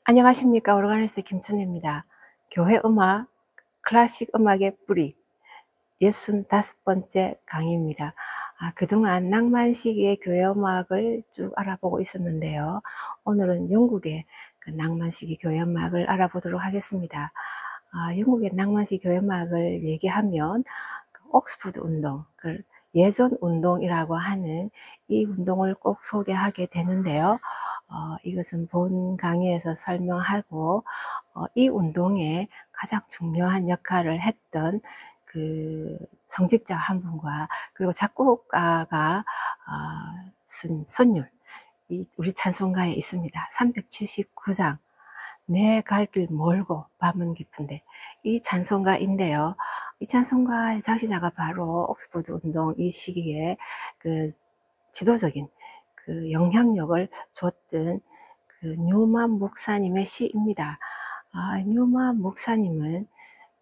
안녕하십니까. 오르가니스트 김춘혜입니다. 교회 음악, 클래식 음악의 뿌리 65번째 강의입니다. 그동안 낭만 시기의 교회 음악을 쭉 알아보고 있었는데요. 오늘은 영국의 그 낭만 시기 교회 음악을 알아보도록 하겠습니다. 영국의 낭만 시기 교회 음악을 얘기하면 그 옥스퍼드 운동, 그 예전 운동이라고 하는 이 운동을 꼭 소개하게 되는데요. 이것은 본 강의에서 설명하고 이 운동에 가장 중요한 역할을 했던 그 성직자 한 분과 그리고 작곡가가 쓴 선율, 우리 찬송가에 있습니다. 379장 내 갈 길 멀고 밤은 깊은데, 이 찬송가인데요. 이 찬송가의 작시자가 바로 옥스퍼드 운동 이 시기에 그 지도적인 그 영향력을 줬던 그 뉴만 목사님의 시입니다. 뉴만 목사님은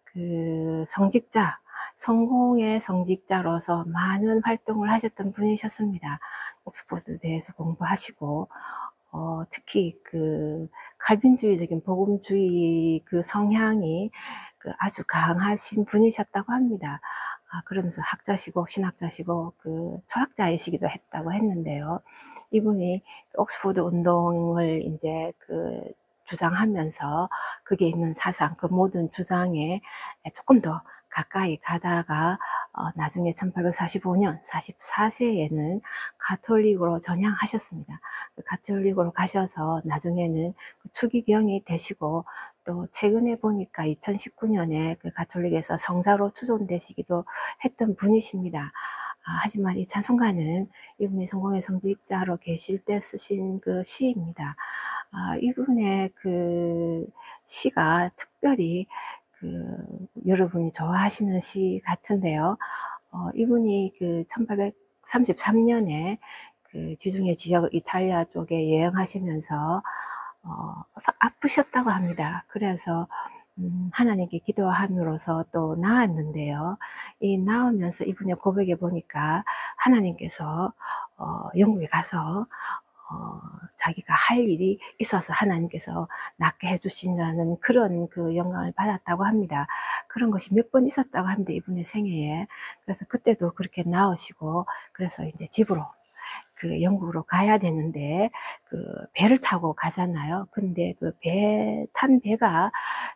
그 성직자, 성공의 성직자로서 많은 활동을 하셨던 분이셨습니다. 옥스퍼드대에서 공부하시고 특히 그 칼빈주의적인 복음주의 그 성향이 그 아주 강하신 분이셨다고 합니다. 그러면서 학자시고 신학자시고 그 철학자이시기도 했다고 했는데요. 이분이 옥스퍼드 운동을 이제 그 주장하면서 그게 있는 사상, 그 모든 주장에 조금 더 가까이 가다가 나중에 1845년 44세에는 가톨릭으로 전향하셨습니다. 그 가톨릭으로 가셔서 나중에는 그 추기경이 되시고, 또 최근에 보니까 2019년에 그 가톨릭에서 성자로 추존되시기도 했던 분이십니다. 하지만 이 찬송가는 이분이 성공의 성직자로 계실 때 쓰신 그 시입니다. 이분의 그 시가 특별히 그 여러분이 좋아하시는 시 같은데요. 이분이 그 1833년에 그 지중해 지역 이탈리아 쪽에 여행하시면서 아프셨다고 합니다. 그래서 하나님께 기도함으로써 또 나았는데요. 이 나오면서 이분의 고백에 보니까 하나님께서 영국에 가서 자기가 할 일이 있어서 하나님께서 낫게 해주신다는 그런 그 영광을 받았다고 합니다. 그런 것이 몇 번 있었다고 합니다. 이분의 생애에. 그래서 그때도 그렇게 나오시고, 그래서 이제 집으로 그 영국으로 가야 되는데 그 배를 타고 가잖아요. 근데 그 탄 배가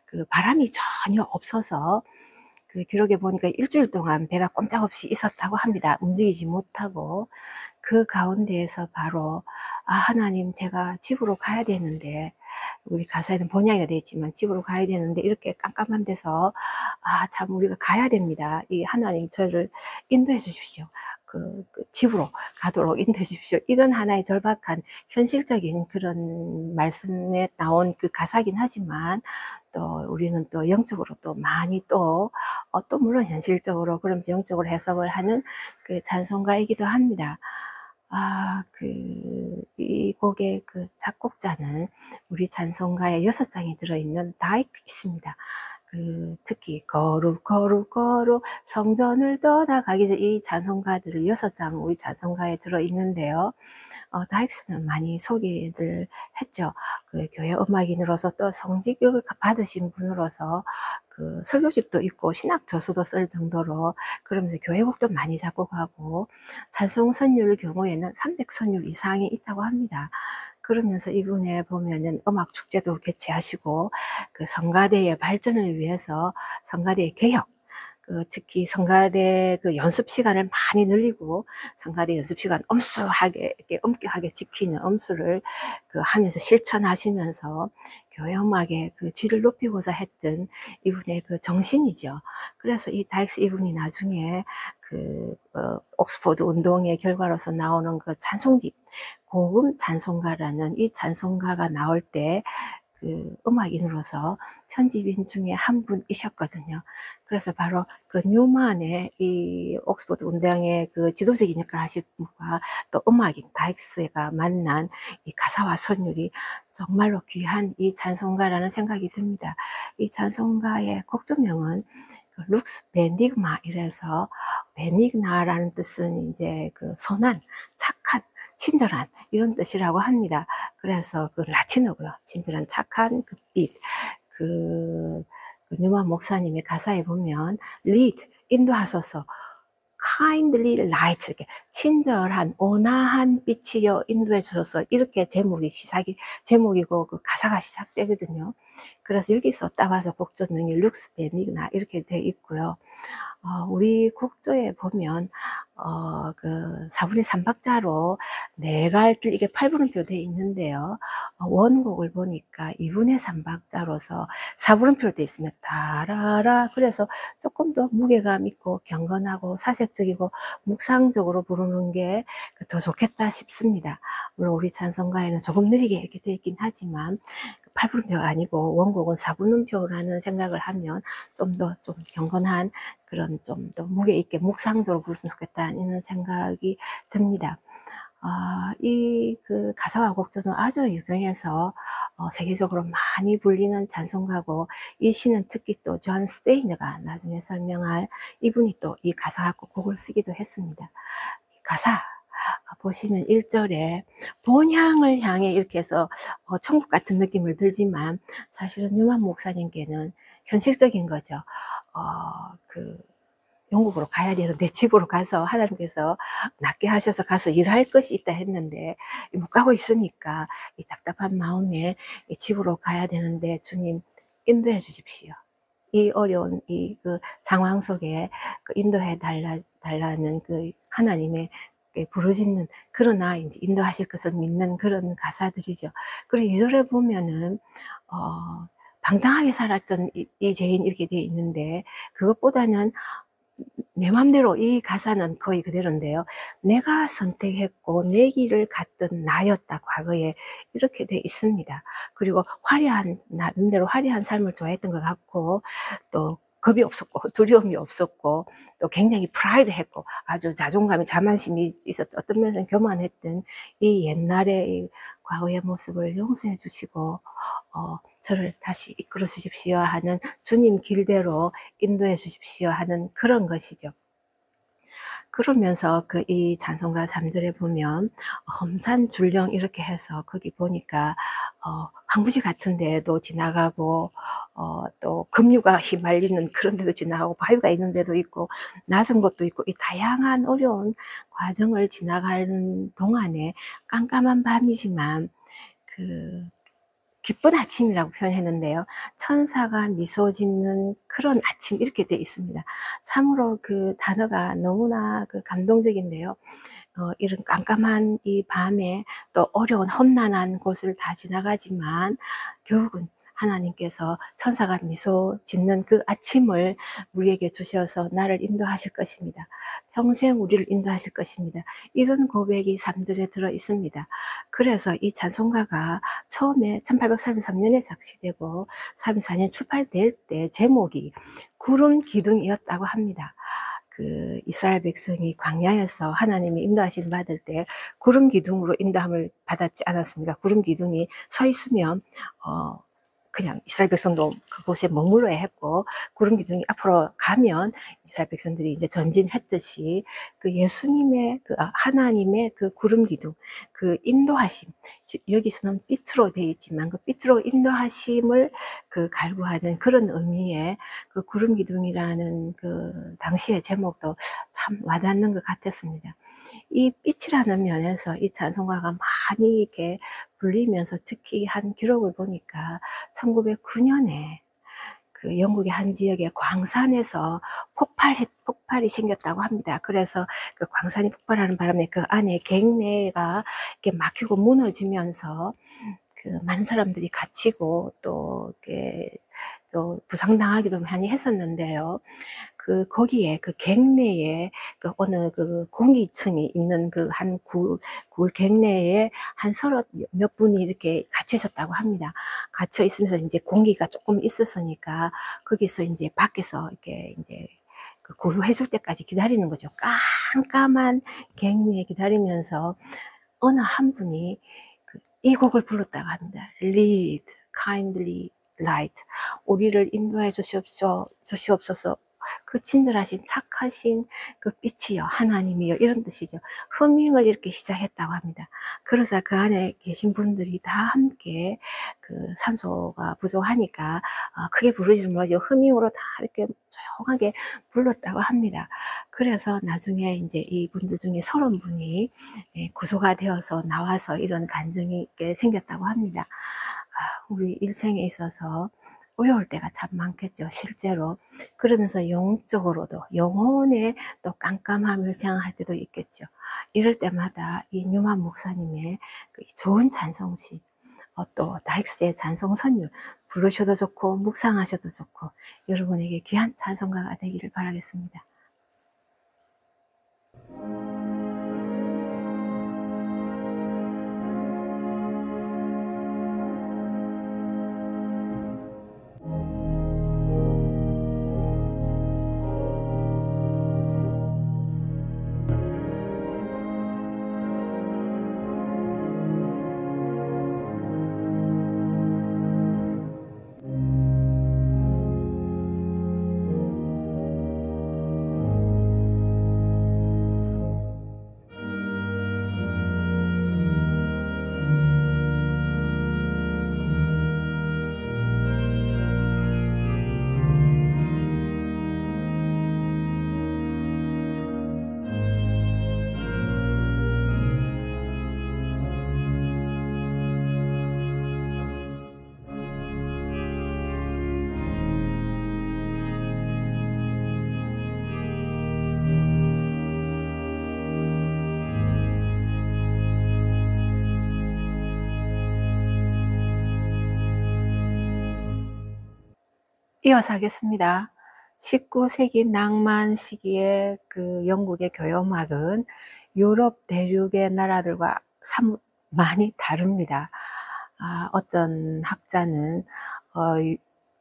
그 바람이 전혀 없어서 그 기록에 보니까 일주일 동안 배가 꼼짝없이 있었다고 합니다. 움직이지 못하고. 그 가운데에서 바로 하나님, 제가 집으로 가야 되는데, 우리 가사에는 번역이 되어 있지만 집으로 가야 되는데 이렇게 깜깜한 데서 참 우리가 가야 됩니다. 이 하나님 저를 인도해 주십시오. 그 집으로 가도록 인도해 주십시오. 이런 하나의 절박한 현실적인 그런 말씀에 나온 그 가사긴 하지만, 또 우리는 또 영적으로 또 많이 또 물론 현실적으로 그러면서 영적으로 해석을 하는 그 찬송가이기도 합니다. 이 곡의 그 작곡자는 우리 찬송가에 6장이 들어있는 다이크 있습니다. 특히 거룩 거룩 거룩 성전을 떠나가기 전 이 찬송가들을 6장 우리 찬송가에 들어있는데요. 다익스는 많이 소개를 했죠. 그 교회 음악인으로서 또 성직을 받으신 분으로서 그 설교집도 있고 신학 저서도 쓸 정도로, 그러면서 교회곡도 많이 작곡하고 찬송 선율 경우에는 300선율 이상이 있다고 합니다. 그러면서 이분에 보면은 음악 축제도 개최하시고, 그 성가대의 발전을 위해서 성가대의 개혁, 특히 성가대 그 연습 시간을 많이 늘리고, 성가대 연습 시간 엄수하게, 이렇게 엄격하게 지키는 엄수를 하면서 실천하시면서 교회 음악의 그 질을 높이고자 했던 이분의 그 정신이죠. 그래서 이 다익스 이분이 나중에 옥스퍼드 운동의 결과로서 나오는 그 찬송집, 고금 찬송가라는 이 찬송가가 나올 때 그 음악인으로서 편집인 중에 한 분이셨거든요. 그래서 바로 그 뉴만의 이 옥스퍼드 운동의 그 지도적인 역할을 하신 분과 또 음악인 다익스가 만난 이 가사와 선율이 정말로 귀한 이 찬송가라는 생각이 듭니다. 이 찬송가의 곡조명은 룩스 베니그마 이래서, 베니그나라는 뜻은 이제 그 선한, 착한, 친절한 이런 뜻이라고 합니다. 그래서 그 라틴어고요. 친절한 착한 그 빛. 그 뉴만 목사님의 가사에 보면 lead 인도하소서, kindly light 이렇게 친절한 온화한 빛이여 인도해 주소서, 이렇게 제목이 제목이고 그 가사가 시작되거든요. 그래서 여기서 따와서 곡조명이 룩스 베니그나 이렇게 돼 있고요. 우리 곡조에 보면 그 4분의 3박자로 네갈길 이게 8분음표로 되어 있는데요. 원곡을 보니까 2분의 3박자로서 4분음표로 되어 있습니다. 다라라. 그래서 조금 더 무게감 있고 경건하고 사색적이고 묵상적으로 부르는 게 더 좋겠다 싶습니다. 물론 우리 찬송가에는 조금 느리게 이렇게 되어 있긴 하지만 8분음표가 아니고 원곡은 4분음표라는 생각을 하면 좀 더 좀 경건한 그런 좀 더 무게 있게 묵상적으로 부르면 좋겠다는 생각이 듭니다. 이 그 가사와 곡조는 아주 유명해서 세계적으로 많이 불리는 찬송가고, 이 시는 특히 또 존 스테이너가 나중에 설명할 이분이 또 이 가사 갖고 곡을 쓰기도 했습니다. 가사 보시면 1절에 본향을 향해 이렇게 해서 천국 같은 느낌을 들지만 사실은 유만 목사님께는 현실적인 거죠. 그 영국으로 가야 되는데 집으로 가서 하나님께서 낫게 하셔서 가서 일할 것이 있다 했는데 못 가고 있으니까 이 답답한 마음에 집으로 가야 되는데 주님 인도해 주십시오. 이 어려운 그 상황 속에 그 인도해 달라는 그 하나님의 부르짖는, 그러나 이제 인도하실 것을 믿는 그런 가사들이죠. 그리고 2절에 보면은 방탕하게 살았던 이 죄인 이렇게 되어 있는데, 그것보다는 내 맘대로, 이 가사는 거의 그대로인데요. 내가 선택했고 내 길을 갔던 나였다 과거에, 이렇게 돼 있습니다. 그리고 나름대로 화려한 삶을 좋아했던 것 같고, 또 겁이 없었고 두려움이 없었고, 또 굉장히 프라이드했고 아주 자존감이 자만심이 있었던, 어떤 면에서는 교만했던 이 옛날의 이 과거의 모습을 용서해 주시고 저를 다시 이끌어 주십시오 하는, 주님 길대로 인도해 주십시오 하는 그런 것이죠. 그러면서 이 찬송가 3절에 보면 험산 줄령 이렇게 해서 거기 보니까 황무지 같은 데도 지나가고 또 급류가 휘말리는 그런 데도 지나가고 바위가 있는 데도 있고 낮은 곳도 있고, 이 다양한 어려운 과정을 지나가는 동안에 깜깜한 밤이지만 기쁜 아침이라고 표현했는데요. 천사가 미소 짓는 그런 아침, 이렇게 되어 있습니다. 참으로 그 단어가 너무나 감동적인데요. 이런 깜깜한 이 밤에 또 어려운 험난한 곳을 다 지나가지만 결국은 하나님께서 천사가 미소 짓는 그 아침을 우리에게 주셔서 나를 인도하실 것입니다. 평생 우리를 인도하실 것입니다. 이런 고백이 3절에 들어 있습니다. 그래서 이 찬송가가 처음에 1833년에 작시되고 34년 출판될 때 제목이 구름 기둥이었다고 합니다. 이스라엘 백성이 광야에서 하나님이 인도하심을 받을 때 구름 기둥으로 인도함을 받았지 않았습니까? 구름 기둥이 서 있으면 그냥 이스라엘 백성도 그곳에 머물러야 했고, 구름 기둥이 앞으로 가면 이스라엘 백성들이 이제 전진했듯이 예수님의 하나님의 구름 기둥, 인도하심, 여기서는 빛으로 되어 있지만 빛으로 인도하심을 갈구하는 그런 의미의 구름 기둥이라는 당시의 제목도 참 와닿는 것 같았습니다. 이 빛이라는 면에서 이 찬송가가 많이 이렇게 불리면서, 특히 한 기록을 보니까 1909년에 영국의 한 지역의 광산에서 폭발이 생겼다고 합니다. 그래서 광산이 폭발하는 바람에 안에 갱내가 이렇게 막히고 무너지면서 많은 사람들이 갇히고 또 부상당하기도 많이 했었는데요. 거기에 갱내에 어느 공기층이 있는 한 굴 갱내에 한 서너 몇 분이 이렇게 갇혀 있었다고 합니다. 갇혀 있으면서 이제 공기가 조금 있었으니까 거기서 이제 밖에서 이렇게 이제 구조해 줄 때까지 기다리는 거죠. 깜깜한 갱내에 기다리면서 어느 한 분이 이 곡을 불렀다고 합니다. Lead, kindly light. 우리를 인도해 주시옵소서. 그 친절하신 착하신 그 빛이요 하나님이요 이런 뜻이죠. 흐밍을 이렇게 시작했다고 합니다. 그러자 그 안에 계신 분들이 다 함께 그 산소가 부족하니까 크게 부르지 못하죠. 흐밍으로 다 이렇게 조용하게 불렀다고 합니다. 그래서 나중에 이제 이분들 중에 30분이 구조가 되어서 나와서 이런 간증이 생겼다고 합니다. 우리 일생에 있어서 어려울 때가 참 많겠죠, 실제로. 그러면서 영적으로도, 영혼의 또 깜깜함을 생각할 때도 있겠죠. 이럴 때마다 이 뉴만 목사님의 그 좋은 찬송시, 또 다익스의 찬송 선율 부르셔도 좋고, 묵상하셔도 좋고, 여러분에게 귀한 찬송가가 되기를 바라겠습니다. 이어서 하겠습니다. 19세기 낭만 시기의 그 영국의 교회 음악은 유럽 대륙의 나라들과 사뭇 많이 다릅니다. 어떤 학자는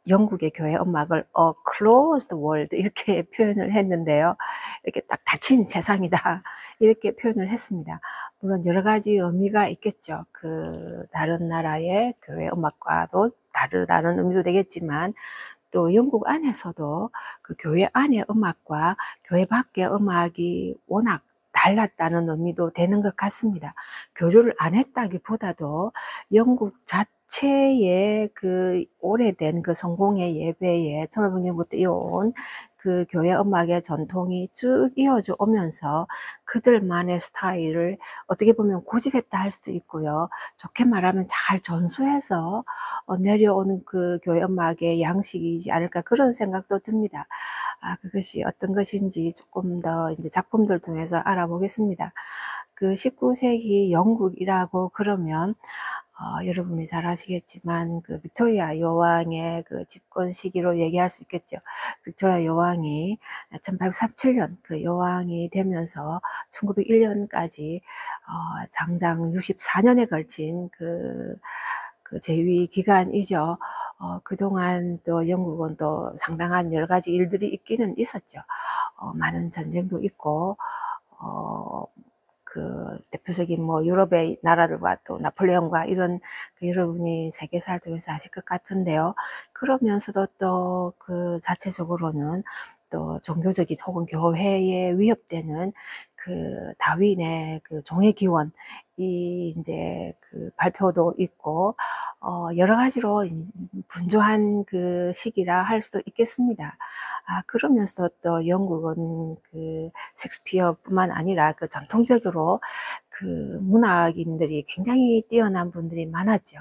영국의 교회 음악을 a closed world 이렇게 표현을 했는데요. 이렇게 딱 닫힌 세상이다 이렇게 표현을 했습니다. 물론 여러 가지 의미가 있겠죠. 그 다른 나라의 교회 음악과도 다른 의미도 되겠지만 또 영국 안에서도 그 교회 안의 음악과 교회 밖의 음악이 워낙 달랐다는 의미도 되는 것 같습니다. 교류를 안 했다기보다도 영국 자체의 그 오래된 그 성공의 예배에 1500년부터 이어온 그 교회 음악의 전통이 쭉 이어져 오면서 그들만의 스타일을 어떻게 보면 고집했다 할 수도 있고요. 좋게 말하면 잘 전수해서 내려오는 그 교회 음악의 양식이지 않을까 그런 생각도 듭니다. 그것이 어떤 것인지 조금 더 이제 작품들 통해서 알아보겠습니다. 그 19세기 영국이라고 그러면 여러분이 잘 아시겠지만 그 빅토리아 여왕의 그 집권 시기로 얘기할 수 있겠죠. 빅토리아 여왕이 1837년 그 여왕이 되면서 1901년까지 장장 64년에 걸친 그 재위 기간이죠. 그동안 또 영국은 또 상당한 여러 가지 일들이 있기는 있었죠. 많은 전쟁도 있고, 그 대표적인 뭐 유럽의 나라들과 또 나폴레옹과 이런 그 여러분이 세계사를 통해서 아실 것 같은데요. 그러면서도 또 그 자체적으로는 또 종교적인 혹은 교회에 위협되는 그 다윈의 그 종의 기원 이 이제 그 발표도 있고 여러 가지로 분주한 그 시기라 할 수도 있겠습니다. 그러면서 또 영국은 그 셰익스피어뿐만 아니라 그 전통적으로 그 문학인들이 굉장히 뛰어난 분들이 많았죠.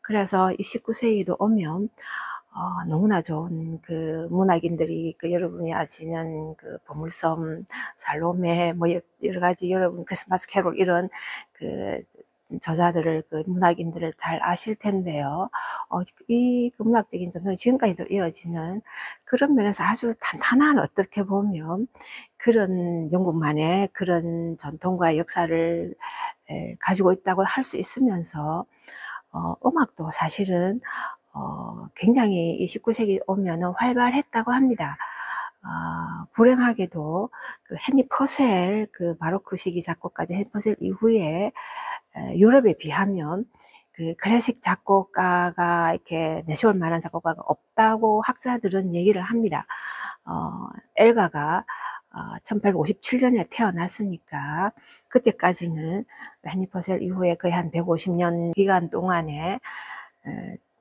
그래서 이 19세기도 오면 너무나 좋은 그 문학인들이 그 여러분이 아시는 그 보물섬, 살로메 뭐 여러 가지 여러분 크리스마스 캐롤 이런 그 저자들을 그 문학인들을 잘 아실 텐데요. 이 그 문학적인 전통이 지금까지도 이어지는 그런 면에서 아주 탄탄한 어떻게 보면 그런 영국만의 그런 전통과 역사를 가지고 있다고 할 수 있으면서 음악도 사실은 굉장히 이 19세기 오면은 활발했다고 합니다. 불행하게도 그 헨리 퍼셀 그 바로크 시기 작곡가죠. 헨리 퍼셀 이후에 유럽에 비하면 그 클래식 작곡가가 이렇게 내세울 만한 작곡가가 없다고 학자들은 얘기를 합니다. 엘가가 1857년에 태어났으니까 그때까지는 헨리 퍼셀 이후에 거의 한 150년 기간 동안에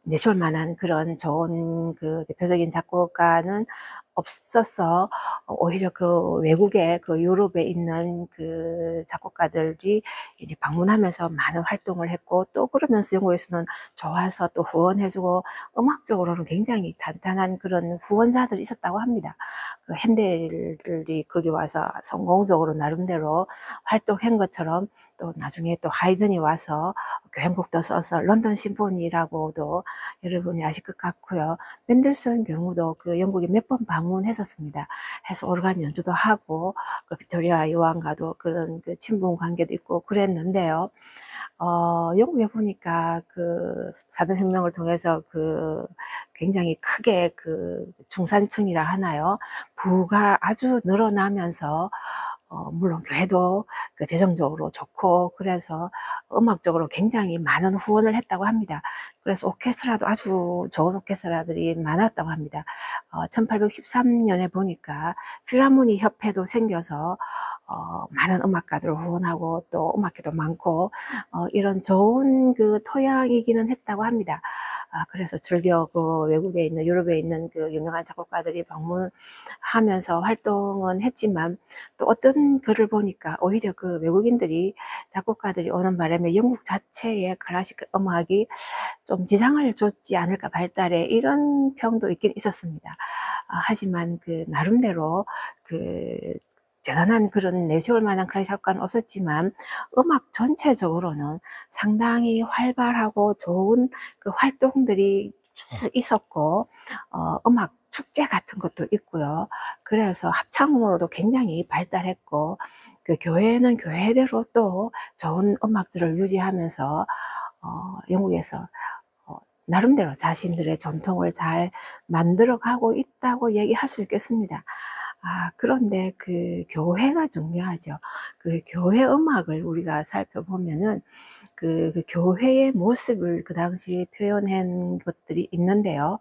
내세울 만한 그런 좋은 그 대표적인 작곡가는 없어서 오히려 그 외국에 그 유럽에 있는 그 작곡가들이 이제 방문하면서 많은 활동을 했고, 또 그러면서 영국에서는 좋아서 또 후원해주고 음악적으로는 굉장히 탄탄한 그런 후원자들이 있었다고 합니다. 그 핸델이 거기 와서 성공적으로 나름대로 활동한 것처럼 또 나중에 또 하이든이 와서 교향곡도 써서 런던 심포니라고도 여러분이 아실 것 같고요. 멘델소의 경우도 그 영국에 몇 번 방문했었습니다. 해서 오르간 연주도 하고 그 빅토리아 여왕과도 그런 그 친분 관계도 있고 그랬는데요. 영국에 보니까 그 산업혁명을 통해서 그 굉장히 크게 그 중산층이라 하나요? 부가 아주 늘어나면서 물론 교회도 그 재정적으로 좋고 그래서 음악적으로 굉장히 많은 후원을 했다고 합니다. 그래서 오케스트라도 아주 좋은 오케스트라들이 많았다고 합니다. 1813년에 보니까 필하모니 협회도 생겨서 많은 음악가들을 후원하고 또 음악회도 많고 이런 좋은 그 토양이기는 했다고 합니다. 그래서 즐겨 그 외국에 있는 유럽에 있는 그 유명한 작곡가들이 방문하면서 활동은 했지만, 또 어떤 글을 보니까 오히려 그 외국인들이 작곡가들이 오는 바람에 영국 자체의 클래식 음악이 좀 지장을 줬지 않을까 발달에, 이런 평도 있긴 있었습니다. 하지만 그 나름대로 그 대단한 그런 내세울 만한 클래식 작곡가는 없었지만 음악 전체적으로는 상당히 활발하고 좋은 그 활동들이 쭉 있었고, 음악 축제 같은 것도 있고요. 그래서 합창으로도 굉장히 발달했고, 그 교회는 교회대로 또 좋은 음악들을 유지하면서 영국에서 나름대로 자신들의 전통을 잘 만들어가고 있다고 얘기할 수 있겠습니다. 그런데 그 교회가 중요하죠. 그 교회 음악을 우리가 살펴보면은 그 교회의 모습을 그 당시에 표현한 것들이 있는데요.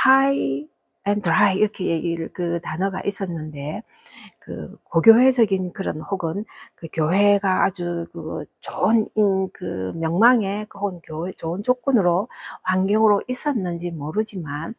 high and dry 이렇게 얘기를 그 단어가 있었는데, 그 고교회적인 그런, 혹은 그 교회가 아주 그 좋은 그 명망에 혹은 교회 좋은 조건으로 환경으로 있었는지 모르지만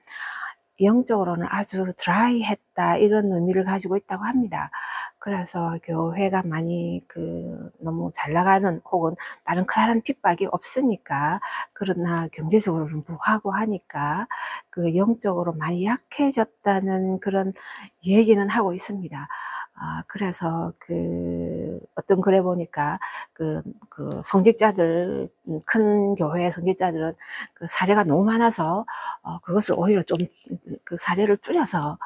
영적으로는 아주 드라이했다, 이런 의미를 가지고 있다고 합니다. 그래서 교회가 많이 그 너무 잘 나가는 혹은 다른 커다란 핍박이 없으니까, 그러나 경제적으로는 부하고 하니까 그 영적으로 많이 약해졌다는 그런 얘기는 하고 있습니다. 그래서 그 어떤 글에 보니까 그 성직자들, 큰 교회 성직자들은 그 사례가 너무 많아서 그것을 오히려 좀 그 사례를 줄여서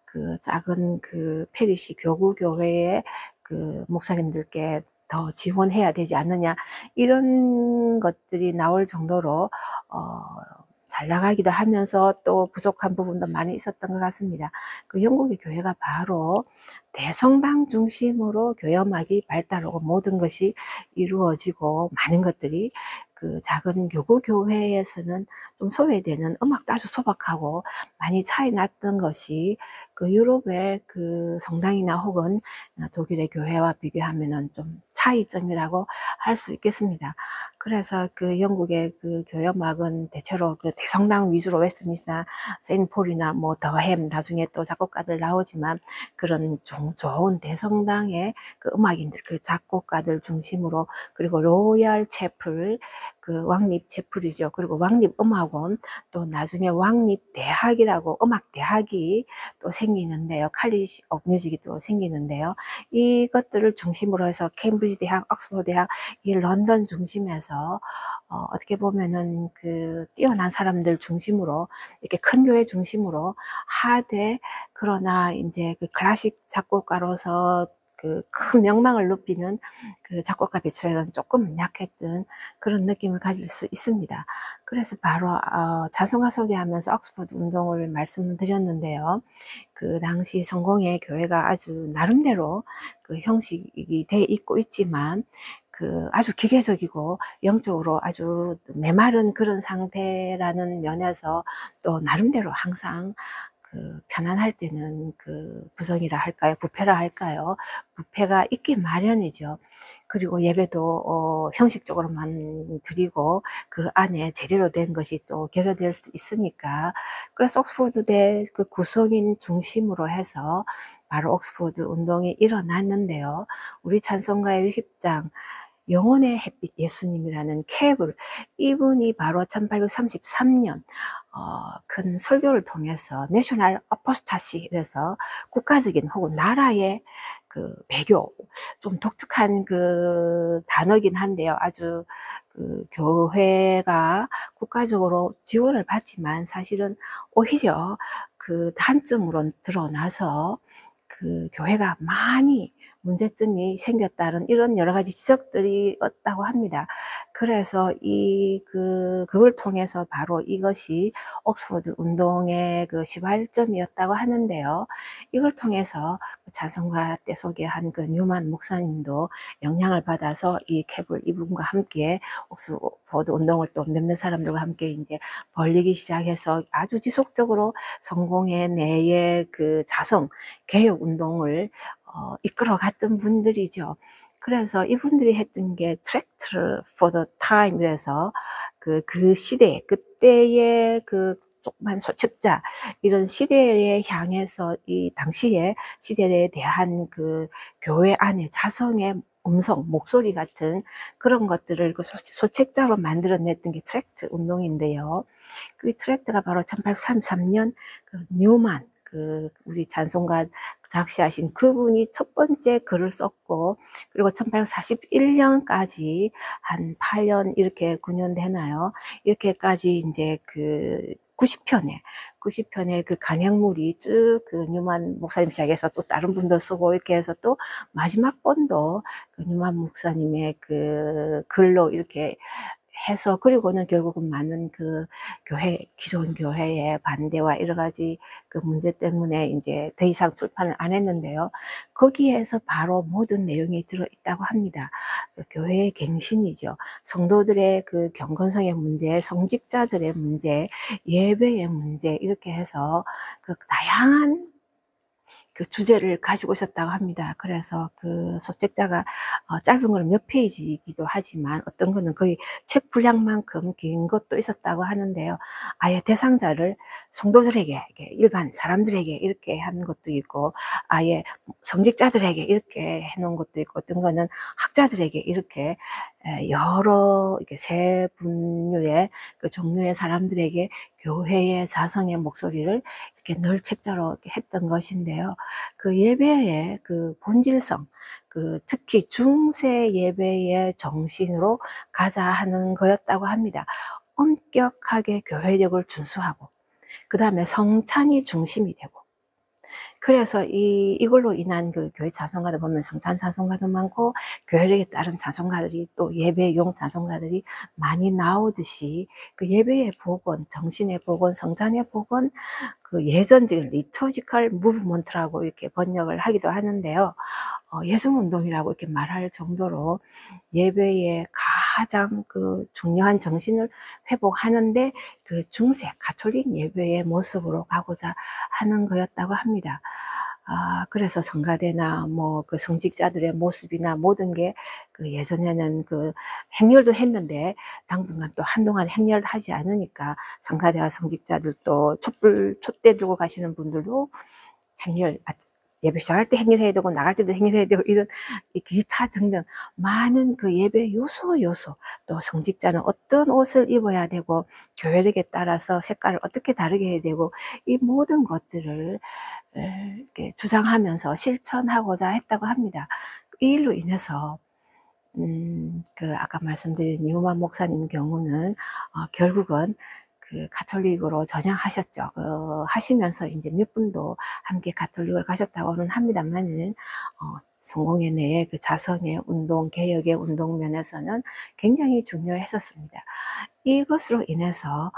그 작은 그 페리시 교구 교회의 그 목사님들께 더 지원해야 되지 않느냐, 이런 것들이 나올 정도로 잘 나가기도 하면서 또 부족한 부분도 많이 있었던 것 같습니다. 그 영국의 교회가 바로 대성당 중심으로 교회 음악이 발달하고 모든 것이 이루어지고, 많은 것들이 그 작은 교구 교회에서는 좀 소외되는, 음악도 아주 소박하고 많이 차이 났던 것이 그 유럽의 그 성당이나 혹은 독일의 교회와 비교하면은 좀 차이점이라고 할 수 있겠습니다. 그래서 그 영국의 그 교회 음악은 대체로 그 대성당 위주로, 웨스트민스터, 세인트폴이나 뭐 더햄, 나중에 또 작곡가들 나오지만 그런 좋은 대성당의 그 음악인들, 그 작곡가들 중심으로, 그리고 로얄 채플, 그 왕립 채플이죠. 그리고 왕립 음악원, 또 나중에 왕립 대학이라고 음악 대학이 또 생기는데요. 칼리지 오브 뮤직이 또 생기는데요. 이것들을 중심으로 해서 케임브리지 대학, 옥스퍼드 대학, 이 런던 중심에서 어떻게 보면은 그 뛰어난 사람들 중심으로, 이렇게 큰 교회 중심으로 하되, 그러나 이제 그 클래식 작곡가로서 그 큰 명망을 높이는 그 작곡가 배출에는 조금 약했던 그런 느낌을 가질 수 있습니다. 그래서 바로 자성가 소개하면서 옥스퍼드 운동을 말씀드렸는데요. 그 당시 성공의 교회가 아주 나름대로 그 형식이 돼 있고 있지만, 그 아주 기계적이고 영적으로 아주 메마른 그런 상태라는 면에서 또 나름대로 항상 편안할 때는 부정이라 할까요? 부패라 할까요? 부패가 있기 마련이죠. 그리고 예배도 형식적으로만 드리고 그 안에 제대로 된 것이 또 결여될 수 있으니까, 그래서 옥스퍼드대 그 구성인 중심으로 해서 바로 옥스퍼드 운동이 일어났는데요. 우리 찬송가의 60장 영혼의 햇빛 예수님이라는 캡을, 이분이 바로 1833년 큰 설교를 통해서 내셔널 어포스타시에서 국가적인 혹은 나라의 배교, 좀 독특한 단어긴 한데요. 아주 교회가 국가적으로 지원을 받지만 사실은 오히려 단점으로 드러나서 교회가 많이 문제점이 생겼다는 이런 여러 가지 지적들이 있다고 합니다. 그래서 그걸 통해서 바로 이것이 옥스퍼드 운동의 시발점이었다고 하는데요. 이걸 통해서 찬송가 때 소개한 뉴만 목사님도 영향을 받아서 이 캡을 이분과 함께 옥스퍼드 운동을 또 몇몇 사람들과 함께 이제 벌리기 시작해서 아주 지속적으로 성공회 내의 자성 개혁 운동을 이끌어 갔던 분들이죠. 그래서 이분들이 했던 게 Tract for the Time, 그래서 그 시대, 그때의 조그만 소책자, 이런 시대에 향해서 이 당시의 시대에 대한 교회 안에 자성의 음성, 목소리 같은 그런 것들을 소책자로 만들어냈던 게 트랙트 운동인데요. 그 트랙트가 바로 1833년 뉴만, 우리 찬송가 작시하신 그분이 첫 번째 글을 썼고, 그리고 1841년까지 한 8년, 이렇게 9년 되나요? 이렇게까지 이제 90편의 간행물이 쭉 뉴만 목사님 시작해서 또 다른 분도 쓰고 이렇게 해서 또 마지막 번도 뉴만 목사님의 글로 이렇게 해서, 그리고는 결국은 많은 기존 교회의 반대와 여러 가지 문제 때문에 이제 더 이상 출판을 안 했는데요. 거기에서 바로 모든 내용이 들어있다고 합니다. 교회의 갱신이죠. 성도들의 경건성의 문제, 성직자들의 문제, 예배의 문제, 이렇게 해서 다양한 주제를 가지고 있었다고 합니다. 그래서 소책자가 짧은 거는 몇 페이지이기도 하지만 어떤 거는 거의 책 분량만큼 긴 것도 있었다고 하는데요. 아예 대상자를 성도들에게, 일반 사람들에게 이렇게 한 것도 있고, 아예 성직자들에게 이렇게 해놓은 것도 있고, 어떤 거는 학자들에게 이렇게 여러 세 분류의 종류의 사람들에게 교회의 자성의 목소리를 이렇게 늘 책자로 했던 것인데요. 예배의 본질성, 특히 중세 예배의 정신으로 가자 하는 거였다고 합니다. 엄격하게 교회력을 준수하고, 그 다음에 성찬이 중심이 되고, 그래서 이걸로 인한 교회 찬송가들 보면 성찬 찬송가도 많고, 교회력에 따른 찬송가들이 또 예배용 찬송가들이 많이 나오듯이 예배의 복원, 정신의 복원, 성찬의 복원, 예전적인 리터지컬 무브먼트라고 이렇게 번역을 하기도 하는데요. 예수운동이라고 이렇게 말할 정도로 예배의 가장 중요한 정신을 회복하는데 중세 가톨릭 예배의 모습으로 가고자 하는 거였다고 합니다. 그래서 성가대나 성직자들의 모습이나 모든 게 예전에는 행렬도 했는데 당분간 또 한동안 행렬 하지 않으니까 성가대와 성직자들도 촛대 들고 가시는 분들도 행렬, 예배 시작할 때 행렬해야 되고 나갈 때도 행렬해야 되고, 이런 기타 등등 많은 예배 요소, 또 성직자는 어떤 옷을 입어야 되고 교회력에 따라서 색깔을 어떻게 다르게 해야 되고, 이 모든 것들을 이렇게 주장하면서 실천하고자 했다고 합니다. 이 일로 인해서 아까 말씀드린 뉴만 목사님 경우는 결국은 가톨릭으로 전향하셨죠. 하시면서 이제 몇 분도 함께 가톨릭을 가셨다고는 합니다만은, 성공회 내의 자성의 운동, 개혁의 운동 면에서는 굉장히 중요했었습니다. 이것으로 인해서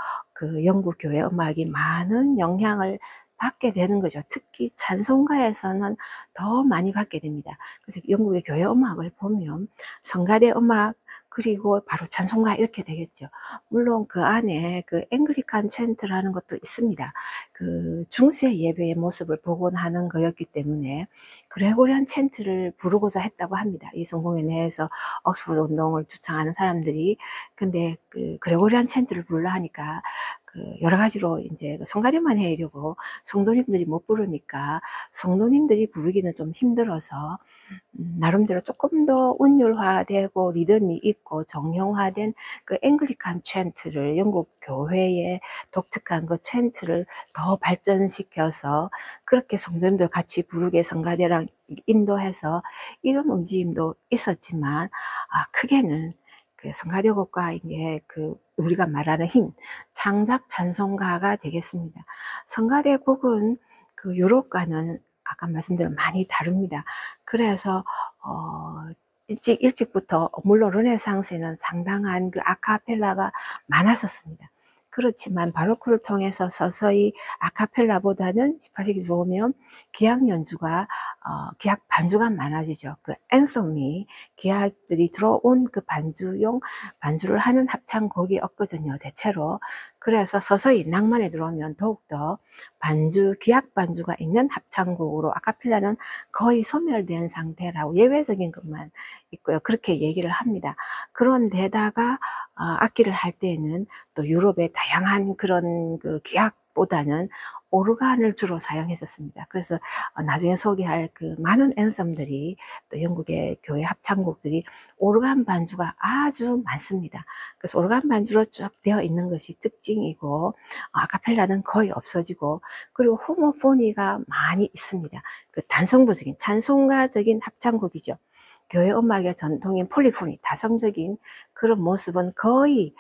영국 교회 음악이 많은 영향을 받게 되는 거죠. 특히 찬송가에서는 더 많이 받게 됩니다. 그래서 영국의 교회 음악을 보면 성가대 음악, 그리고 바로 찬송가 이렇게 되겠죠. 물론 그 안에 그 앵글리칸 챈트라는 것도 있습니다. 그 중세 예배의 모습을 복원하는 거였기 때문에 그레고리안 챈트를 부르고자 했다고 합니다. 이 성공회 내에서 옥스퍼드 운동을 주창하는 사람들이. 근데 그 그레고리안 챈트를 부르려 하니까 그 여러 가지로 이제 성가대만 해야 되고 성도님들이 못 부르니까 성도님들이 부르기는 좀 힘들어서 나름대로 조금 더 운율화되고 리듬이 있고 정형화된 그 앵글리칸 챈트를 영국 교회의 독특한 그 챈트를 더 발전시켜서 그렇게 성도님들 같이 부르게 성가대랑 인도해서 이런 움직임도 있었지만 크게는 그 성가대곡과 이게 그 우리가 말하는 힘, 창작 찬송가가 되겠습니다. 성가대곡은 그 유럽과는 아까 말씀드린 많이 다릅니다. 그래서 일찍부터 물론 르네상스에는 상당한 그 아카펠라가 많았었습니다. 그렇지만 바로크를 통해서 서서히 아카펠라보다는 18세기 들어오면 기악 연주가 기악 반주가 많아지죠. 그 앤썸이 기악들이 들어온 그 반주를 하는 합창곡이 없거든요, 대체로. 그래서 서서히 낭만에 들어오면 더욱더 기악 반주가 있는 합창곡으로 아카펠라는 거의 소멸된 상태라고 예외적인 것만 있고요. 그렇게 얘기를 합니다. 그런데다가 악기를 할 때에는 또 유럽의 다양한 그런 그 기악보다는 오르간을 주로 사용했었습니다. 그래서 나중에 소개할 그 많은 앤썸들이 또 영국의 교회 합창곡들이 오르간 반주가 아주 많습니다. 그래서 오르간 반주로 쭉 되어 있는 것이 특징이고 아카펠라는 거의 없어지고 그리고 호모포니가 많이 있습니다. 그 단성부적인 찬송가적인 합창곡이죠. 교회 음악의 전통인 폴리포니, 다성적인 그런 모습은 거의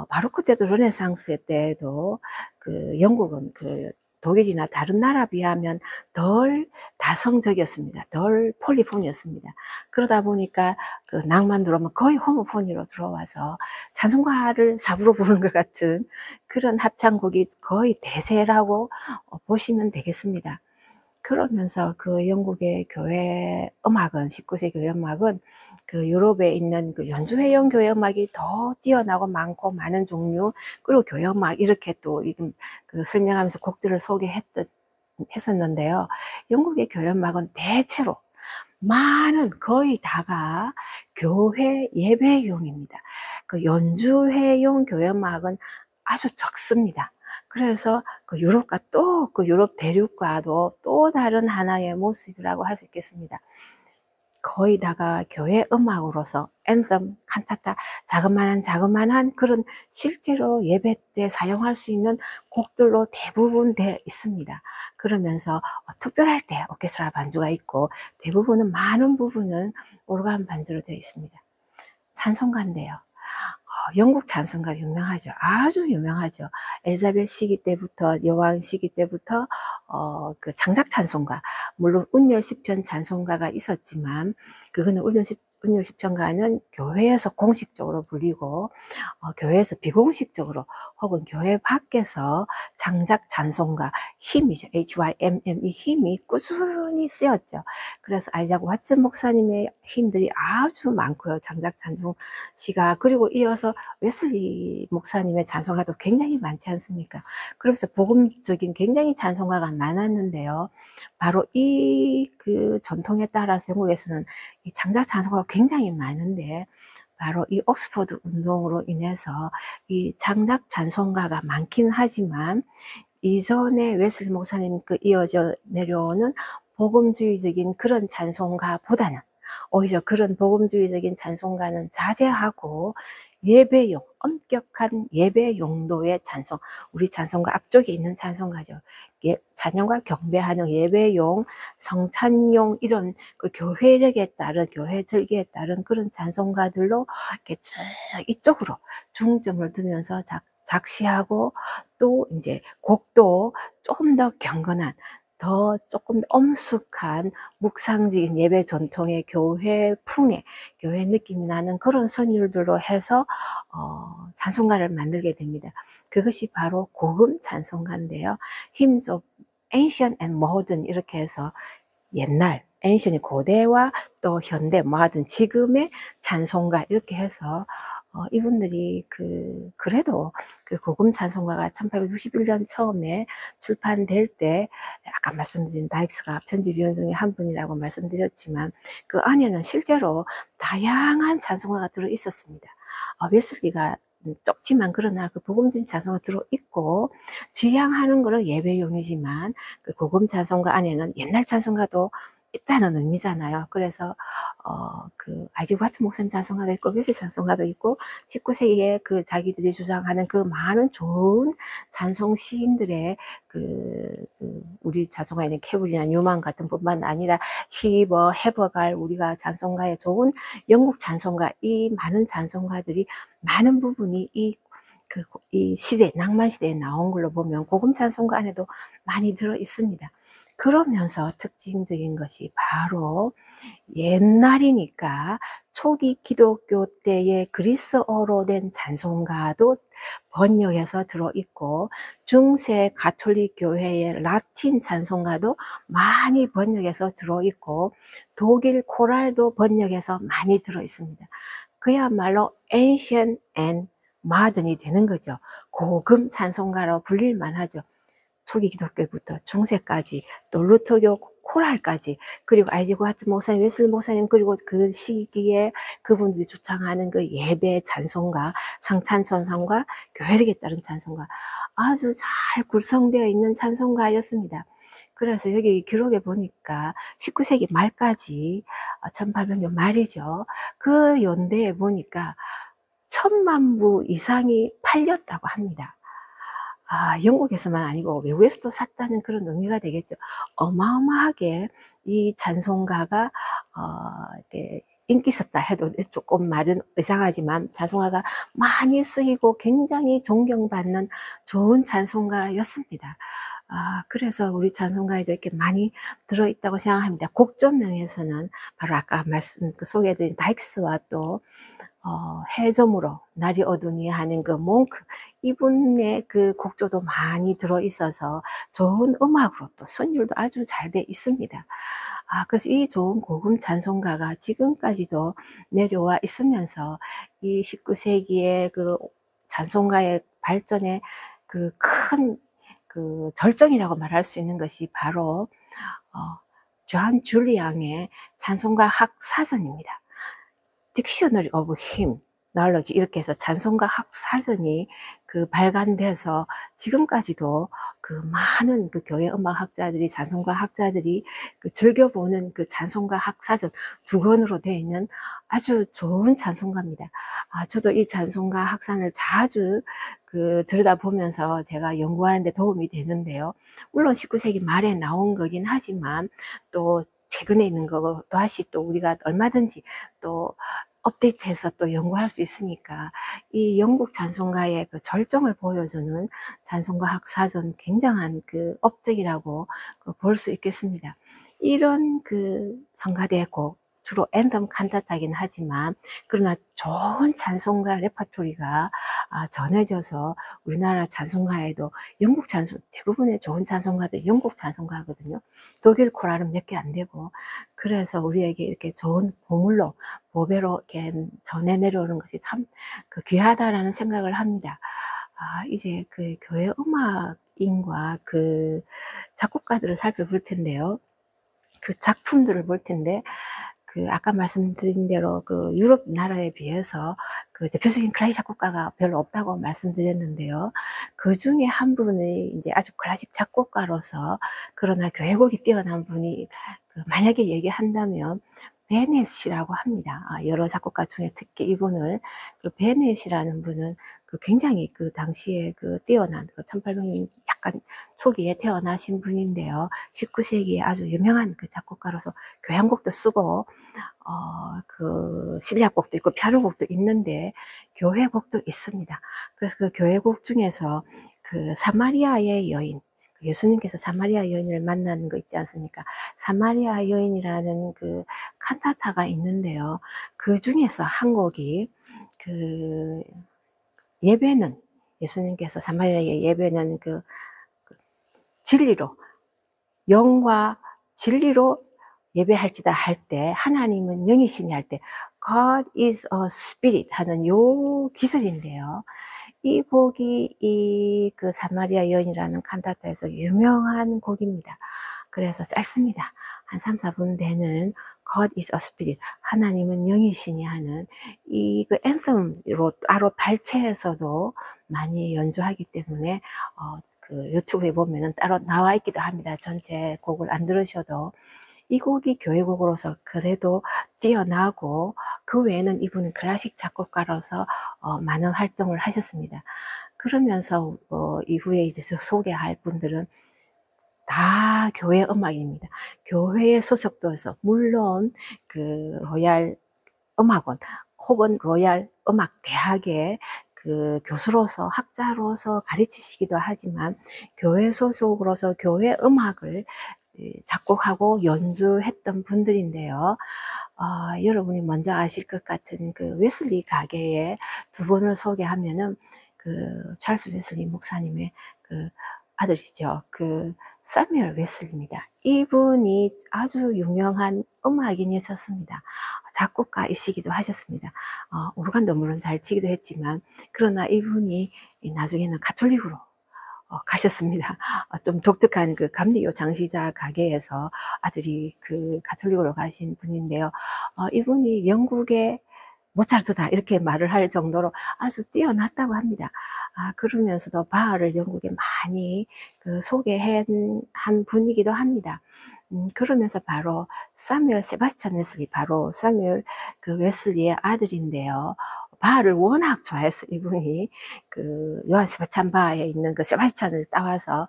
바로크 때도 르네상스 때도 그 영국은 그 독일이나 다른 나라 비하면 덜 다성적이었습니다. 덜 폴리폰이었습니다. 그러다 보니까 그 낭만 들어오면 거의 호모포니로 들어와서 찬송가를 사부로 부르는 것 같은 그런 합창곡이 거의 대세라고 보시면 되겠습니다. 그러면서 그 영국의 교회 음악은 19세기 교회 음악은 그 유럽에 있는 그 연주회용 교회 음악이 더 뛰어나고 많고 많은 종류 그리고 교회 음악 이렇게 또 그 설명하면서 곡들을 했었는데요. 영국의 교회 음악은 대체로 거의 다가 교회 예배용입니다. 그 연주회용 교회 음악은 아주 적습니다. 그래서 그 유럽과 또 그 유럽 대륙과도 또 다른 하나의 모습이라고 할 수 있겠습니다. 거의 다가 교회 음악으로서 앤섬, 칸타타, 자그만한 그런 실제로 예배 때 사용할 수 있는 곡들로 대부분 되어 있습니다. 그러면서 특별할 때 오케스트라 반주가 있고 대부분은 많은 부분은 오르간 반주로 되어 있습니다. 찬송가인데요. 영국 찬송가 유명하죠. 아주 유명하죠. 엘자벳 시기 때부터 여왕 시기 때부터 그 장작 찬송가 물론 운율 시편 찬송가가 있었지만 그거는 운율 시편가는 교회에서 공식적으로 불리고 교회에서 비공식적으로 혹은 교회 밖에서 장작 찬송가 힘이죠. HYMM 이 힘이 꾸준히 쓰였죠. 그래서 아이작 왓슨 목사님의 힘들이 아주 많고요. 장작 찬송 시가 그리고 이어서 웨슬리 목사님의 찬송가도 굉장히 많지 않습니까? 그래서 복음적인 굉장히 찬송가가 많았는데요. 바로 이 그 전통에 따라서 영국에서는 이 장작 찬송가가 굉장히 많은데 바로 이 옥스퍼드 운동으로 인해서 이 장작 찬송가가 많긴 하지만 이전에 웨슬리 목사님 그 이어져 내려오는 복음주의적인 그런 찬송가보다는 오히려 그런 복음주의적인 찬송가는 자제하고 예배용, 엄격한 예배 용도의 찬송, 우리 찬송가 앞쪽에 있는 찬송가죠. 찬양과 경배하는 예배용, 성찬용 이런 그 교회력에 따른 교회 절기에 따른 그런 찬송가들로 이렇게 쭉 이쪽으로 중점을 두면서 작시하고 또 이제 곡도 조금 더 경건한 조금 엄숙한 묵상적인 예배 전통의 교회풍의 교회 느낌이 나는 그런 선율들로 해서 찬송가를 만들게 됩니다. 그것이 바로 고금 찬송가인데요. Hymns of Ancient and Modern 이렇게 해서 옛날 엔션이 고대와 또 현대, 모던, 지금의 찬송가 이렇게 해서 이분들이 그래도 그 고금 찬송가가 1861년 처음에 출판될 때 아까 말씀드린 다익스가 편집위원 중에 한 분이라고 말씀드렸지만 그 안에는 실제로 다양한 찬송가가 들어 있었습니다. 웨슬리가 적지만 그러나 그 복음진 찬송가 들어 있고 지향하는 거는 예배용이지만 그 고금 찬송가 안에는 옛날 찬송가도 있다는 의미잖아요. 그래서 그 아이지 와트 목사님 찬송가도 있고 웨슬리 찬송가도 있고 19세기에 그 자기들이 주장하는 그 많은 좋은 찬송 시인들의 우리 찬송가에 있는 캐블이나 뉴만 같은 뿐만 아니라 히버, 헤버갈 우리가 찬송가에 좋은 영국 찬송가 이 많은 찬송가들이 많은 부분이 이 시대 낭만 시대에 나온 걸로 보면 고금 찬송가 안에도 많이 들어 있습니다. 그러면서 특징적인 것이 바로 옛날이니까 초기 기독교 때의 그리스어로 된 찬송가도 번역해서 들어있고 중세 가톨릭 교회의 라틴 찬송가도 많이 번역해서 들어있고 독일 코랄도 번역해서 많이 들어있습니다. 그야말로 ancient and modern이 되는 거죠. 고금 찬송가로 불릴만 하죠. 초기 기독교부터 중세까지 또 루터교 코랄까지 그리고 아이지 와트 목사님, 웨슬리 목사님 그리고 그 시기에 그분들이 주창하는 그 예배 찬송가, 성찬천성과 교회력에 따른 찬송가 아주 잘 구성되어 있는 찬송가였습니다. 그래서 여기 기록에 보니까 19세기 말까지 1800년 말이죠. 그 연대에 보니까 1000만 부 이상이 팔렸다고 합니다. 영국에서만 아니고 외국에서도 샀다는 그런 의미가 되겠죠. 어마어마하게 이 찬송가가 이렇게 인기 있었다 해도 조금 말은 이상하지만 찬송가가 많이 쓰이고 굉장히 존경받는 좋은 찬송가였습니다. 그래서 우리 찬송가에도 이렇게 많이 들어있다고 생각합니다. 곡조명에서는 바로 아까 소개해드린 다익스와 또 해점으로 날이 어두니 하는 그 몽크 이분의 그 곡조도 많이 들어 있어서 좋은 음악으로 또 선율도 아주 잘 돼 있습니다. 그래서 이 좋은 고금 찬송가가 지금까지도 내려와 있으면서 이 19세기의 그 찬송가의 발전의 그 큰 절정이라고 말할 수 있는 것이 바로 존 줄리앙의 찬송가 학 사전입니다. 딕셔너리 오브 힘, knowledge 이렇게 해서 찬송가 학 사전이 발간돼서 지금까지도 많은 교회 음악 학자들이 찬송가 학자들이 즐겨보는 찬송가 학 사전 2권으로 되어 있는 아주 좋은 찬송가입니다. 저도 이 찬송가 학산을 자주 들여다보면서 제가 연구하는 데 도움이 되는데요. 물론 19세기 말에 나온 거긴 하지만 또 최근에 있는 거 다시 또 우리가 얼마든지 또 업데이트해서 또 연구할 수 있으니까 이 영국 찬송가의 절정을 보여주는 찬송가 학사전 굉장한 업적이라고 볼 수 있겠습니다. 이런 성가대 곡 주로 앤덤 칸타타긴 하지만 그러나 좋은 찬송가 레퍼토리가 전해져서 우리나라 찬송가에도 영국 찬송 대부분의 좋은 찬송가도 영국 찬송가거든요. 독일 코랄은 몇 개 안 되고 그래서 우리에게 이렇게 좋은 보물로 보배로 이렇게 전해 내려오는 것이 참 귀하다라는 생각을 합니다. 이제 교회 음악인과 작곡가들을 살펴볼 텐데요. 작품들을 볼 텐데 아까 말씀드린 대로 유럽 나라에 비해서 대표적인 클래식 작곡가가 별로 없다고 말씀드렸는데요. 그 중에 한 분이 이제 아주 클래식 작곡가로서 그러나 교회곡이 뛰어난 분이 만약에 얘기한다면 베넷이라고 합니다. 여러 작곡가 중에 특히 이분을 베넷이라는 분은 굉장히 당시에 뛰어난 1800년 약간 초기에 태어나신 분인데요. 19세기에 아주 유명한 작곡가로서 교향곡도 쓰고 실력곡도 있고 피아노곡도 있는데 교회곡도 있습니다. 그래서 교회곡 중에서 사마리아의 여인 예수님께서 사마리아 여인을 만나는 거 있지 않습니까? 사마리아 여인이라는 칸타타가 있는데요. 그 중에서 한 곡이 예배는 예수님께서 사마리아의 예배는 진리로 영과 진리로 예배할지다 할 때, 하나님은 영이시니 할 때 God is a spirit 하는 요 기술인데요. 이 곡이 그 사마리아 여인이라는 칸타타에서 유명한 곡입니다. 그래서 짧습니다. 한 3, 4분 되는 God is a spirit, 하나님은 영이시니 하는 이 그 앤섬으로 따로 발췌해서도 많이 연주하기 때문에 그 유튜브에 보면은 따로 나와 있기도 합니다. 전체 곡을 안 들으셔도. 이 곡이 교회곡으로서 그래도 뛰어나고, 그 외에는 이분은 클래식 작곡가로서 많은 활동을 하셨습니다. 그러면서 이후에 이제 소개할 분들은 다 교회 음악입니다. 교회에 소속돼서, 물론 그 로얄 음악원 혹은 로얄 음악대학의 그 교수로서, 학자로서 가르치시기도 하지만, 교회 소속으로서 교회 음악을 작곡하고 연주했던 분들인데요. 여러분이 먼저 아실 것 같은 그 웨슬리 가게의 두 분을 소개하면은, 그 찰스 웨슬리 목사님의 그 아들이죠. 그 사뮤엘 웨슬리입니다. 이분이 아주 유명한 음악인이셨습니다. 작곡가이시기도 하셨습니다. 오르간도 물론 잘 치기도 했지만, 그러나 이분이 나중에는 가톨릭으로 가셨습니다. 좀 독특한 그 감리교 장시자 가게에서 아들이 그 가톨릭으로 가신 분인데요. 이분이 영국의 모차르트다 이렇게 말을 할 정도로 아주 뛰어났다고 합니다. 그러면서도 바흐를 영국에 많이 그 소개한 분이기도 합니다. 그러면서 바로 사뮤엘 세바스찬 웨슬리, 바로 사뮤엘 그 웨슬리의 아들인데요. 바흐를 워낙 좋아해서 이분이 그 요한 세바스찬 바흐에 있는 그 세바스찬을 따와서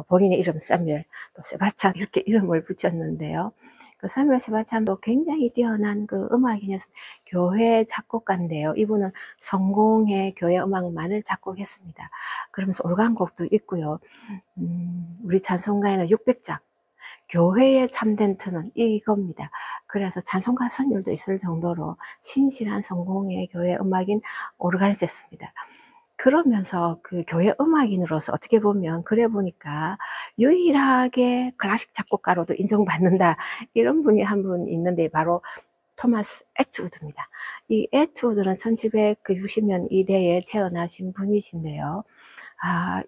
본인의 이름 사뮤엘, 또 세바스찬 이렇게 이름을 붙였는데요. 그 사뮤엘 세바스찬도 굉장히 뛰어난 그 음악인이었습니다. 교회 작곡가인데요. 이분은 성공의 교회 음악만을 작곡했습니다. 그러면서 organ곡도 있고요. 우리 찬송가에는 600장, 교회의 참된 터는 이겁니다. 그래서 찬송가 선율도 있을 정도로 신실한 성공의 교회 음악인 오르가니스였습니다. 그러면서 그 교회 음악인으로서 어떻게 보면, 그래 보니까 유일하게 클래식 작곡가로도 인정받는다, 이런 분이 한 분 있는데 바로 토마스 에투우드입니다. 이 에투우드는 1760년 이래에 태어나신 분이신데요.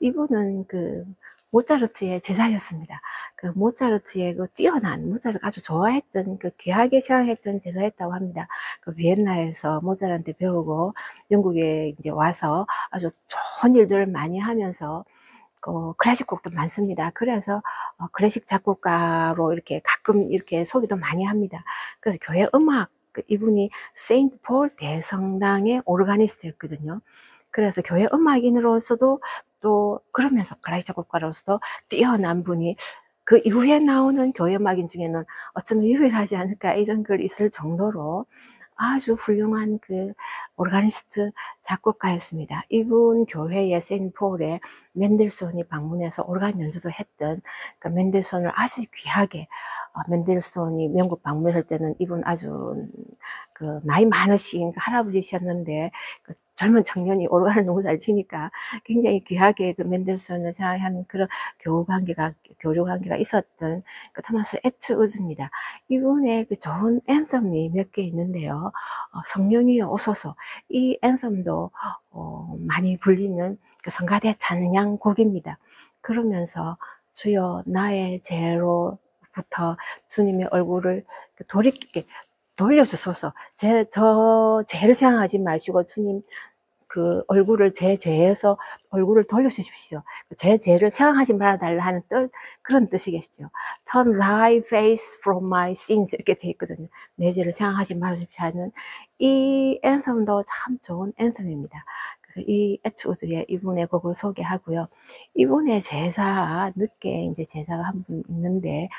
이분은 그 모차르트의 제자였습니다. 그 모차르트의 그 뛰어난, 모차르트가 아주 좋아했던, 그 귀하게 생각했던 제자였다고 합니다. 그 비엔나에서 모차르트한테 배우고 영국에 이제 와서 아주 좋은 일들을 많이 하면서 클래식 곡도 많습니다. 그래서 클래식 작곡가로 이렇게 가끔 이렇게 소개도 많이 합니다. 그래서 교회 음악, 이분이 세인트 폴 대성당의 오르가니스트였거든요. 그래서 교회 음악인으로서도, 또 그러면서 클래식 작곡가로서도 뛰어난 분이, 그 이후에 나오는 교회 음악인 중에는 어쩌면 유일하지 않을까, 이런 글 있을 정도로 아주 훌륭한 그 오르가니스트 작곡가였습니다. 이분 교회의 세인트 폴에 멘델손이 방문해서 오르간 연주도 했던, 그 멘델손을 아주 귀하게, 멘델손이 영국 방문할 때는 이분 아주 그 나이 많으신 할아버지셨는데, 그 젊은 청년이 오르간을 너무 잘 치니까 굉장히 귀하게 그 멘델손을 생각하는 그런 교류 관계가 있었던 그 토마스 에투우드입니다. 이분의 그 좋은 앤섬이 몇 개 있는데요. 성령이여 오소서, 이 앤섬도 많이 불리는 그 성가대 찬양곡입니다. 그러면서 주여 나의 죄로부터 주님의 얼굴을 돌려주소서. 저 죄를 생각하지 마시고 주님 그 얼굴을, 제 죄에서 얼굴을 돌려주십시오. 제 죄를 생각하지 말아달라 하는 그런 뜻이겠죠. Turn thy face from my sins, 이렇게 돼 있거든요. 내 죄를 생각하지 말아주십시오 하는 이 앤섬도 참 좋은 앤섬입니다. 그래서 이 에투우드의 이분의 곡을 소개하고요. 이분의 제자, 늦게 이제 제자가 한 분 있는데,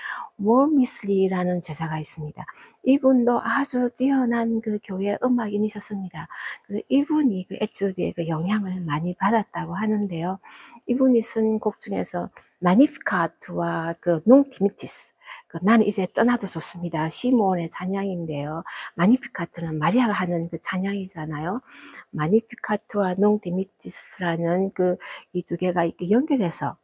월미슬리라는 제자가 있습니다. 이분도 아주 뛰어난 그 교회 음악인이셨습니다. 그래서 이분이 그 에투드의 그 영향을 많이 받았다고 하는데요. 이분이 쓴 곡 중에서 마니피카트와 그 농 디미티스, 나는 이제 떠나도 좋습니다, 시몬의 찬양인데요. 마니피카트는 마리아가 하는 그 찬양이잖아요. 마니피카트와 농 디미티스라는 그 이 두 개가 이렇게 연결해서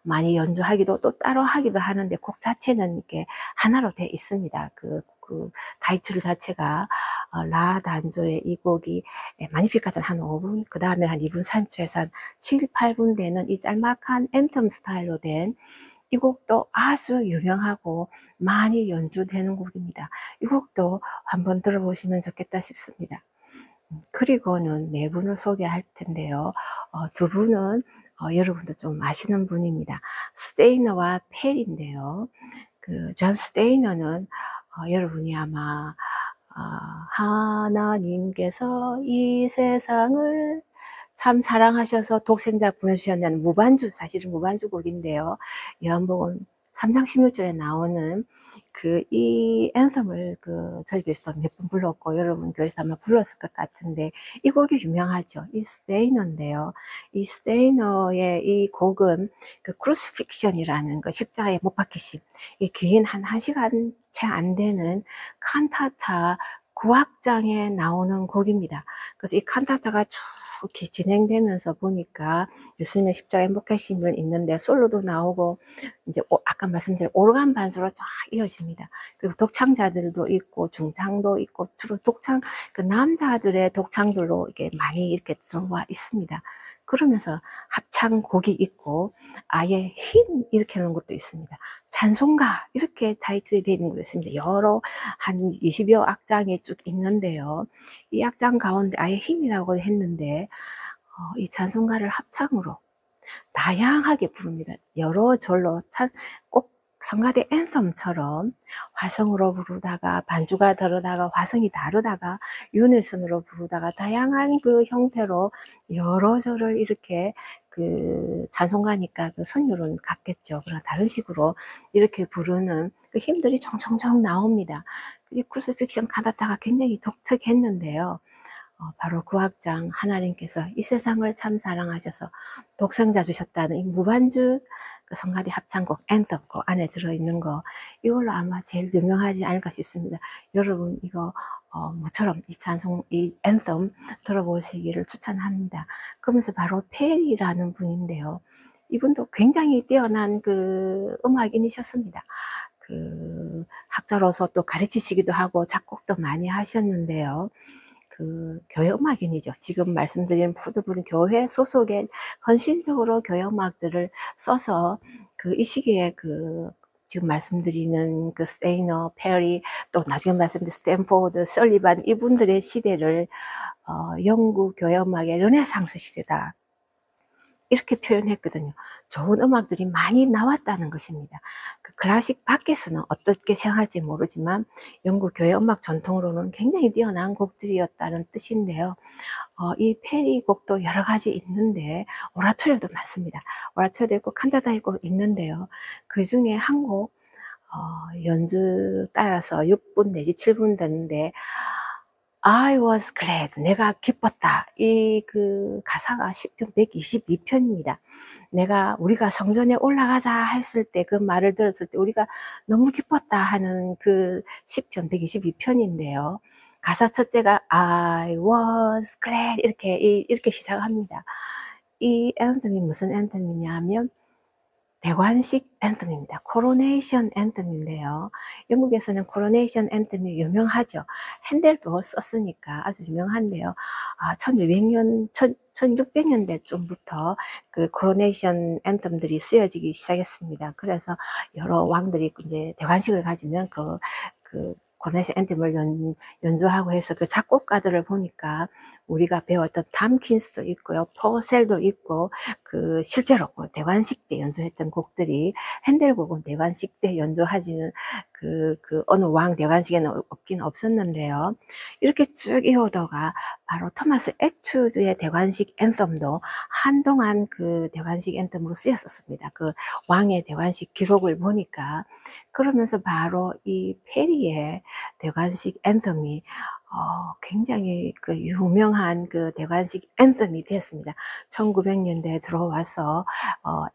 많이 연주하기도 또 따로 하기도 하는데 곡 자체는 이렇게 하나로 돼 있습니다. 그 타이틀 자체가 라 단조의 이 곡이 마니피카는 한 5분, 그 다음에 한 2분 30초에서 한 7, 8분 되는 이 짤막한 앤텀 스타일로 된 이 곡도 아주 유명하고 많이 연주되는 곡입니다. 이 곡도 한번 들어보시면 좋겠다 싶습니다. 그리고는 네 분을 소개할 텐데요. 두 분은 여러분도 좀 아시는 분입니다. 스테이너와 펠인데요. 존 스테이너는 여러분이 아마 하나님께서 이 세상을 참 사랑하셔서 독생자 보내주셨다는 무반주, 사실은 무반주 곡인데요. 요한복음 3장 16절에 나오는 이 앤썸을 저희 교회에서 몇 번 불렀고, 여러분 교회에서 아마 불렀을 것 같은데, 이 곡이 유명하죠. 이 스테이너인데요. 이 스테이너의 이 곡은 크루시픽션이라는 십자가에 못 박히심, 긴 한 1시간 채 안 되는 칸타타 9악장에 나오는 곡입니다. 그래서 이 칸타타가 쭉 이렇게 진행되면서 보니까 예수님의 십자가의 목회심은 있는데 솔로도 나오고 이제 아까 말씀드린 오르간 반주로 쫙 이어집니다. 그리고 독창자들도 있고 중창도 있고 주로 독창 남자들의 독창들로 이렇게 많이 이렇게 들어와 있습니다. 그러면서 합창곡이 있고 아예 힘 이렇게 하는 것도 있습니다. 찬송가 이렇게 타이틀이 되어 있는 것도 있습니다. 여러 한 20여 악장이 쭉 있는데요. 이 악장 가운데 아예 힘이라고 했는데 이 찬송가를 합창으로 다양하게 부릅니다. 여러 절로 꼭 성가대 앤텀처럼 화성으로 부르다가 반주가 다르다가 화성이 다르다가 유네슨으로 부르다가 다양한 형태로 여러 절을 이렇게 찬송가니까 선율은 같겠죠. 그러나 다른 식으로 이렇게 부르는 힘들이 총총총 나옵니다. 이 크루시픽션 칸타타가 굉장히 독특했는데요. 바로 그 악장 하나님께서 이 세상을 참 사랑하셔서 독생자 주셨다는 이 무반주 성가대 합창곡 앤텀 그 안에 들어있는 거, 이걸로 아마 제일 유명하지 않을까 싶습니다. 여러분 이거 모처럼 이 찬송, 이 앤텀 들어보시기를 추천합니다. 그러면서 바로 페리라는 분인데요. 이분도 굉장히 뛰어난 음악인이셨습니다. 학자로서 또 가르치시기도 하고 작곡도 많이 하셨는데요. 교회 음악인이죠. 지금 말씀드린 모든 분은 교회 소속의 헌신적으로 교회 음악들을 써서 이 시기에 지금 말씀드리는 스테이너, 페리, 또 나중에 말씀드린 스탠포드, 설리반 이분들의 시대를 영국 교회 음악의 르네상스 시대다. 이렇게 표현했거든요. 좋은 음악들이 많이 나왔다는 것입니다. 클래식 밖에서는 어떻게 생각할지 모르지만 영국 교회 음악 전통으로는 굉장히 뛰어난 곡들이었다는 뜻인데요. 이 페리 곡도 여러 가지 있는데 오라토리오도 많습니다. 오라토리오도 있고 칸타타 있고 있는데요. 그 중에 한 곡 연주 따라서 6분 내지 7분 되는데 I was glad. 내가 기뻤다. 이 가사가 시편 122편입니다. 우리가 성전에 올라가자 했을 때 그 말을 들었을 때 우리가 너무 기뻤다 하는 시편 122편인데요. 가사 첫째가 I was glad 이렇게 시작합니다. 이 앤텀이 무슨 앤텀이냐 하면 대관식 앤텀입니다. 코로네이션 앤텀인데요. 영국에서는 코로네이션 앤텀이 유명하죠. 핸델도 썼으니까 아주 유명한데요. 1600년대쯤부터 코로네이션 앤텀들이 쓰여지기 시작했습니다. 그래서 여러 왕들이 이제 대관식을 가지면 코로네이션 앤텀을 연주하고 해서 작곡가들을 보니까 우리가 배웠던 탐킨스도 있고요, 퍼셀도 있고, 실제로 대관식 때 연주했던 곡들이 핸델곡은 대관식 때 연주하지는 어느 왕 대관식에는 없긴 없었는데요. 이렇게 쭉 이어오다가 바로 토마스 에투드의 대관식 앤텀도 한동안 대관식 앤텀으로 쓰였었습니다. 왕의 대관식 기록을 보니까. 그러면서 바로 이 페리의 대관식 앤텀이 굉장히 유명한 대관식 앤텀이 되었습니다. 1900년대에 들어와서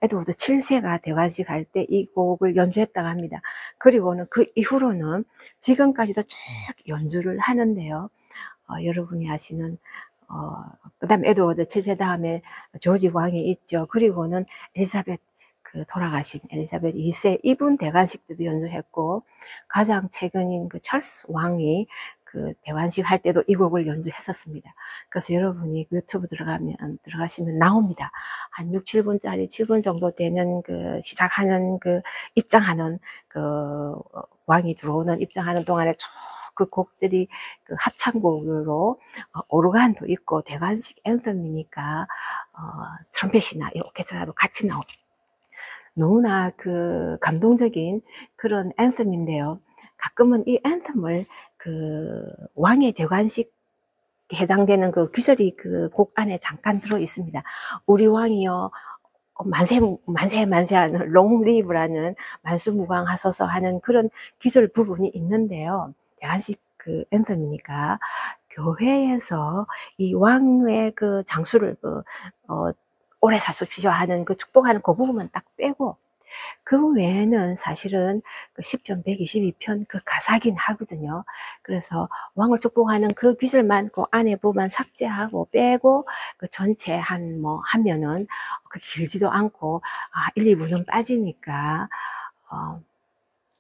에드워드 7세가 대관식 할 때 이 곡을 연주했다고 합니다. 그리고는 그 이후로는 지금까지도 쭉 연주를 하는데요. 여러분이 아시는 그 다음에 에드워드 7세 다음에 조지 왕이 있죠. 그리고는 엘리자베트 그 돌아가신 엘리자베트 2세 이분 대관식 때도 연주했고, 가장 최근인 그 찰스 왕이 그 대관식 할 때도 이 곡을 연주했었습니다. 그래서 여러분이 유튜브 들어가시면 나옵니다. 한 6, 7분짜리 7분 정도 되는 그 시작하는 그 입장하는 그 왕이 들어오는 입장하는 동안에 쭉 그 곡들이 그 합창곡으로 오르간도 있고 대관식 앤썸이니까 트럼펫이나 이 오케스트라도 같이 나옵니다. 너무나 그 감동적인 그런 앤썸인데요. 가끔은 이 앤썸을 그 왕의 대관식 해당되는 그 귀절이 그 곡 안에 잠깐 들어 있습니다. 우리 왕이여 만세 만세 만세하는 롱 리브라는 만수무강하소서 하는 그런 기절 부분이 있는데요. 대관식 그 앤썸이니까 교회에서 이 왕의 그 장수를 오래 사십시오 하는 그 축복하는 그 부분만 딱 빼고, 그 외에는 사실은 그 10편 122편 그 가사긴 하거든요. 그래서 왕을 축복하는 그 귀절만 그 안에 부분만 삭제하고 빼고 그 전체 하면은 그 길지도 않고 1, 2분은 빠지니까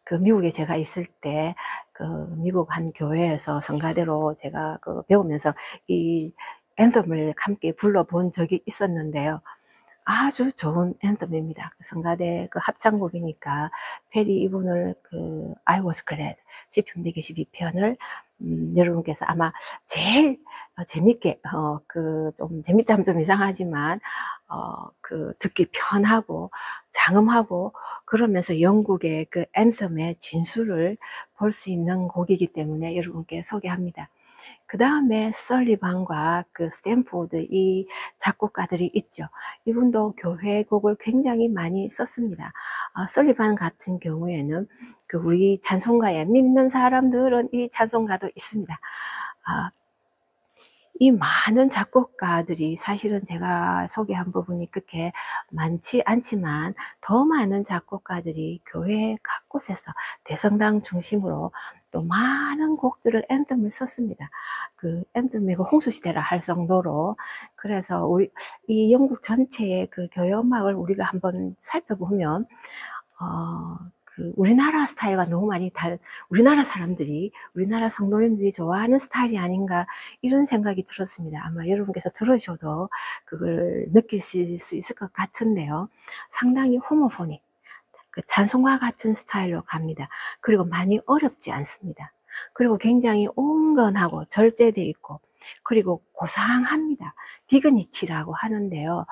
그 미국에 제가 있을 때 그 미국 한 교회에서 성가대로 제가 그 배우면서 이 앤썸을 함께 불러본 적이 있었는데요. 아주 좋은 앤썸입니다. 성가대 그 합창곡이니까 페리 이분을 그 I was glad 시편 122편을 여러분께서 아마 제일 재밌게 그 좀 재밌다면 좀 이상하지만 그 듣기 편하고 장음하고 그러면서 영국의 그 앤썸의 진수를 볼 수 있는 곡이기 때문에 여러분께 소개합니다. 그 다음에 설리반과 그 스탠포드 이 작곡가들이 있죠. 이분도 교회 곡을 굉장히 많이 썼습니다. 설리반 같은 경우에는 그 우리 찬송가에 믿는 사람들은 이 찬송가도 있습니다. 이 많은 작곡가들이 사실은 제가 소개한 부분이 그렇게 많지 않지만 더 많은 작곡가들이 교회 각곳에서 대성당 중심으로 또 많은 곡들을 앤썸을 썼습니다. 그 앤썸이 홍수시대라 할 정도로. 그래서 우리 이 영국 전체의 그 교회 음악을 우리가 한번 살펴보면 그 우리나라 스타일과 너무 많이 우리나라 사람들이, 우리나라 성도님들이 좋아하는 스타일이 아닌가 이런 생각이 들었습니다. 아마 여러분께서 들으셔도 그걸 느끼실 수 있을 것 같은데요. 상당히 호모포닉, 그 찬송가 같은 스타일로 갑니다. 그리고 많이 어렵지 않습니다. 그리고 굉장히 온건하고 절제되어 있고, 그리고 고상합니다. 디그니티라고 하는데요.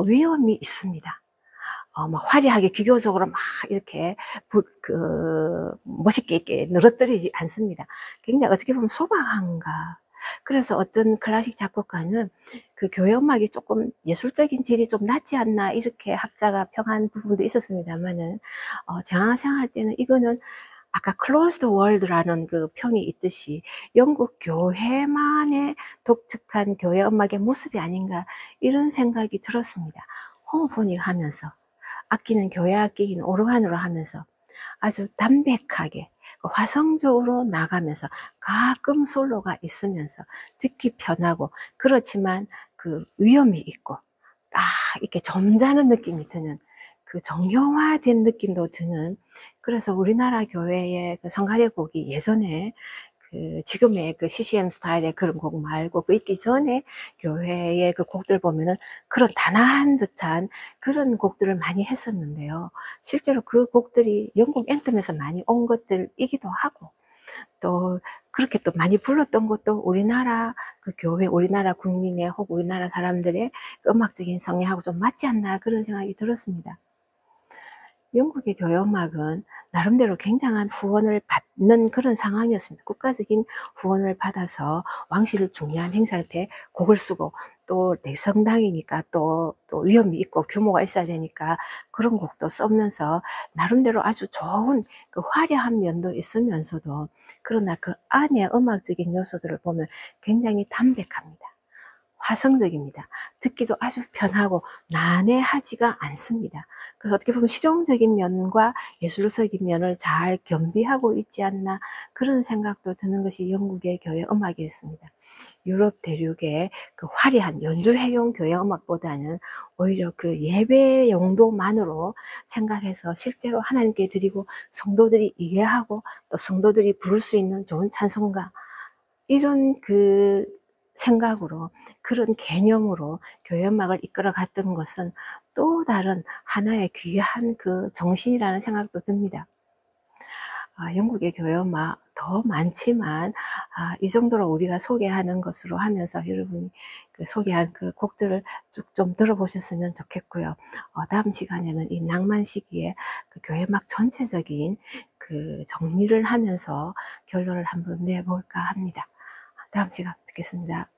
위험이 있습니다. 막 화려하게 기교적으로 막 이렇게 멋있게 이렇게 늘어뜨리지 않습니다. 굉장히 어떻게 보면 소박한가. 그래서 어떤 클래식 작곡가는 그 교회 음악이 조금 예술적인 질이 좀 낮지 않나 이렇게 학자가 평한 부분도 있었습니다만은 제가 생각할 때는 이거는 아까 closed world라는 그 평이 있듯이 영국 교회만의 독특한 교회 음악의 모습이 아닌가 이런 생각이 들었습니다. 호모포닉 하면서 악기는 교회 악기인 오르간으로 하면서 아주 담백하게 화성적으로 나가면서 가끔 솔로가 있으면서 듣기 편하고, 그렇지만 그 위험이 있고 딱 이렇게 점잖은 느낌이 드는 그 정형화된 느낌도 드는. 그래서 우리나라 교회의 그 성가대 곡이 예전에 그 지금의 그 CCM 스타일의 그런 곡 말고 그 있기 전에 교회의 그 곡들 보면은 그런 단아한 듯한 그런 곡들을 많이 했었는데요. 실제로 그 곡들이 영국 앤텀에서 많이 온 것들이기도 하고, 또 그렇게 또 많이 불렀던 것도 우리나라 그 교회, 우리나라 국민의 혹 우리나라 사람들의 그 음악적인 성향하고 좀 맞지 않나 그런 생각이 들었습니다. 영국의 교회 음악은 나름대로 굉장한 후원을 받는 그런 상황이었습니다. 국가적인 후원을 받아서 왕실 중요한 행사 때 곡을 쓰고, 또 대성당이니까 또 위험이 있고 규모가 있어야 되니까 그런 곡도 쓰면서 나름대로 아주 좋은 그 화려한 면도 있으면서도, 그러나 그 안에 음악적인 요소들을 보면 굉장히 담백합니다. 화성적입니다. 듣기도 아주 편하고 난해하지가 않습니다. 그래서 어떻게 보면 실용적인 면과 예술적인 면을 잘 겸비하고 있지 않나 그런 생각도 드는 것이 영국의 교회 음악이었습니다. 유럽 대륙의 그 화려한 연주회용 교회 음악보다는 오히려 그 예배 용도만으로 생각해서 실제로 하나님께 드리고 성도들이 이해하고 또 성도들이 부를 수 있는 좋은 찬송가, 이런 그 생각으로, 그런 개념으로 교회 음악을 이끌어 갔던 것은 또 다른 하나의 귀한 그 정신이라는 생각도 듭니다. 영국의 교회 음악 더 많지만 이 정도로 우리가 소개하는 것으로 하면서 여러분이 그 소개한 그 곡들을 쭉 좀 들어보셨으면 좋겠고요. 다음 시간에는 이 낭만 시기에 그 교회 음악 전체적인 그 정리를 하면서 결론을 한번 내볼까 합니다. 다음 시간 뵙겠습니다.